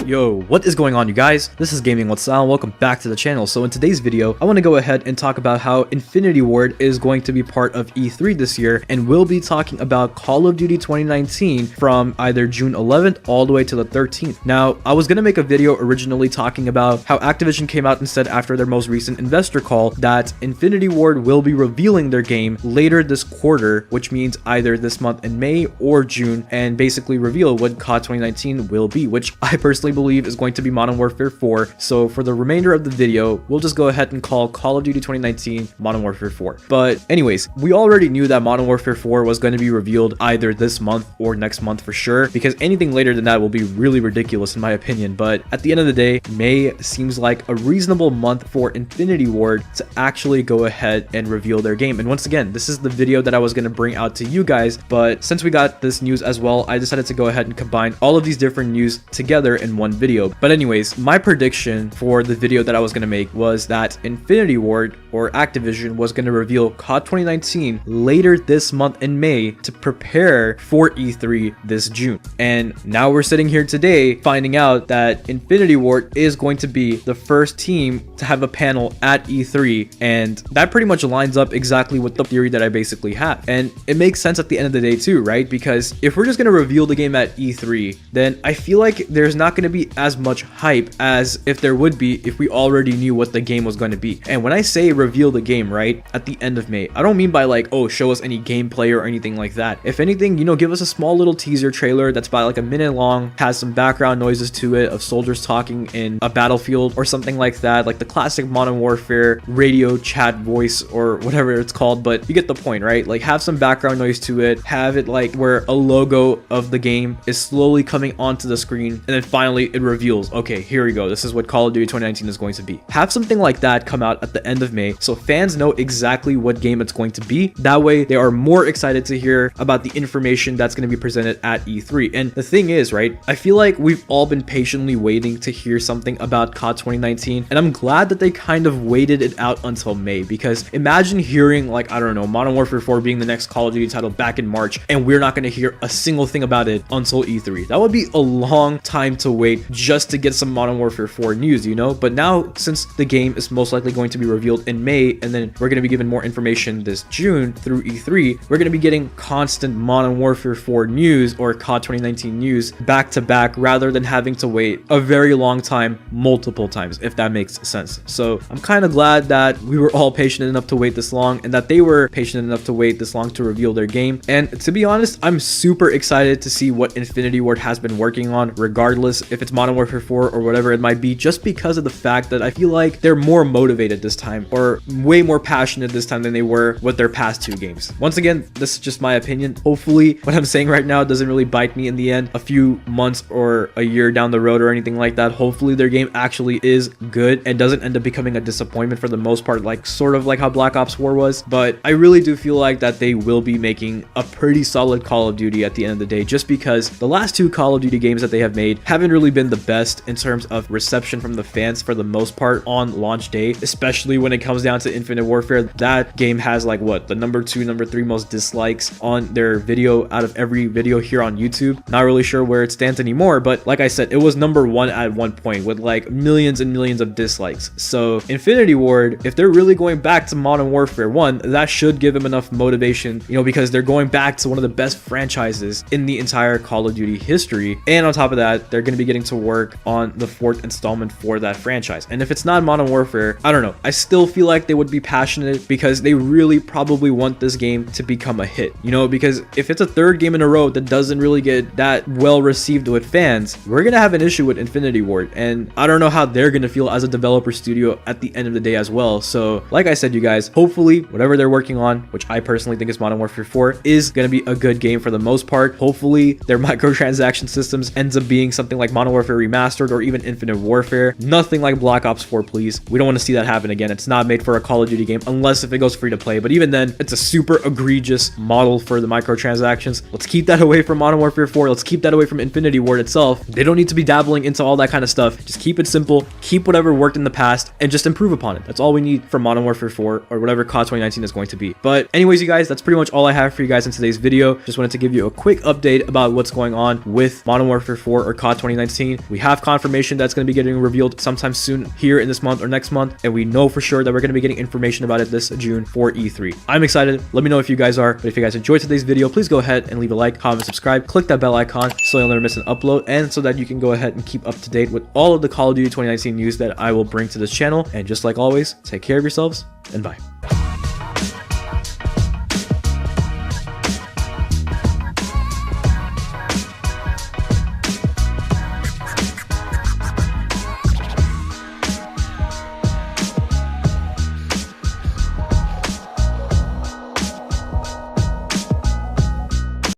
Yo, what is going on, you guys? This is GamingWithSal. Welcome back to the channel. So in today's video, I want to go ahead and talk about how Infinity Ward is going to be part of E3 this year, and we'll be talking about Call of Duty 2019 from either June 11th all the way to the 13th. Now, I was going to make a video originally talking about how Activision came out and said after their most recent investor call that Infinity Ward will be revealing their game later this quarter, which means either this month in May or June, and basically reveal what COD 2019 will be, which I personally believe is going to be Modern Warfare 4. So for the remainder of the video, we'll just go ahead and call Call of Duty 2019 Modern Warfare 4. But anyways, we already knew that Modern Warfare 4 was going to be revealed either this month or next month for sure, because anything later than that will be really ridiculous in my opinion. But at the end of the day, May seems like a reasonable month for Infinity Ward to actually go ahead and reveal their game. And once again, this is the video that I was going to bring out to you guys, but since we got this news as well, I decided to go ahead and combine all of these different news together in one video. But anyways, my prediction for the video that I was going to make was that Infinity Ward or Activision was going to reveal COD 2019 later this month in May to prepare for E3 this June. And now we're sitting here today finding out that Infinity Ward is going to be the first team to have a panel at E3, and that pretty much lines up exactly with the theory that I basically have. And it makes sense at the end of the day too, right? Because if we're just going to reveal the game at E3, then I feel like there's not going to be as much hype as if there would be if we already knew what the game was going to be. And when I say reveal the game, right, at the end of May, I don't mean by like, oh, show us any gameplay or anything like that. If anything, you know, give us a small little teaser trailer that's about like a minute long, has some background noises to it of soldiers talking in a battlefield or something like that, like the classic Modern Warfare radio chat voice or whatever it's called. But you get the point, right? Like have some background noise to it, have it like where a logo of the game is slowly coming onto the screen, and then finally it reveals, okay, here we go, this is what Call of Duty 2019 is going to be. Have something like that come out at the end of May so fans know exactly what game it's going to be. That way they are more excited to hear about the information that's going to be presented at E3. And the thing is, right, I feel like we've all been patiently waiting to hear something about COD 2019, and I'm glad that they kind of waited it out until May, because imagine hearing like, I don't know, Modern Warfare 4 being the next Call of Duty title back in March and we're not going to hear a single thing about it until E3. That would be a long time to wait just to get some Modern Warfare 4 news, you know. But now, since the game is most likely going to be revealed in May, and then we're going to be given more information this June through E3, we're going to be getting constant Modern Warfare 4 news or COD 2019 news back to back, rather than having to wait a very long time multiple times, if that makes sense. So I'm kind of glad that we were all patient enough to wait this long, and that they were patient enough to wait this long to reveal their game. And to be honest, I'm super excited to see what Infinity Ward has been working on, regardless if it's Modern Warfare 4 or whatever it might be, just because of the fact that I feel like they're more motivated this time, or way more passionate this time than they were with their past two games. Once again, this is just my opinion. Hopefully what I'm saying right now doesn't really bite me in the end a few months or a year down the road or anything like that. Hopefully their game actually is good and doesn't end up becoming a disappointment for the most part, like sort of like how Black Ops 4 was. But I really do feel like that they will be making a pretty solid Call of Duty at the end of the day, just because the last two Call of Duty games that they have made haven't really been the best in terms of reception from the fans for the most part on launch day, especially when it comes down to Infinite Warfare. That game has like what, the number 2, number 3 most dislikes on their video out of every video here on YouTube. Not really sure where it stands anymore, but like I said, it was number 1 at one point with like millions and millions of dislikes. So Infinity Ward, if they're really going back to Modern Warfare 1, that should give them enough motivation, you know, because they're going back to one of the best franchises in the entire Call of Duty history. And on top of that, they're going to be getting to work on the 4th installment for that franchise. And if it's not Modern Warfare, I don't know, I still feel like they would be passionate, because they really probably want this game to become a hit, you know, because if it's a third game in a row that doesn't really get that well received with fans, we're gonna have an issue with Infinity Ward, and I don't know how they're gonna feel as a developer studio at the end of the day as well. So like I said, you guys, hopefully whatever they're working on, which I personally think is Modern Warfare 4, is gonna be a good game for the most part. Hopefully their microtransaction systems ends up being something like Modern Warfare Remastered or even Infinite Warfare. Nothing like Black Ops 4, please. We don't want to see that happen again. It's not made made for a Call of Duty game, unless if it goes free to play. But even then, it's a super egregious model for the microtransactions. Let's keep that away from Modern Warfare 4. Let's keep that away from Infinity Ward itself. They don't need to be dabbling into all that kind of stuff. Just keep it simple, keep whatever worked in the past, and just improve upon it. That's all we need from Modern Warfare 4 or whatever COD 2019 is going to be. But anyways, you guys, that's pretty much all I have for you guys in today's video. Just wanted to give you a quick update about what's going on with Modern Warfare 4 or COD 2019. We have confirmation that's going to be getting revealed sometime soon here in this month or next month, and we know for sure that we're going to be getting information about it this June for E3. I'm excited. Let me know if you guys are. But if you guys enjoyed today's video, please go ahead and leave a like, comment, subscribe, click that bell icon so you'll never miss an upload, and so that you can go ahead and keep up to date with all of the Call of Duty 2019 news that I will bring to this channel. And just like always, take care of yourselves and bye.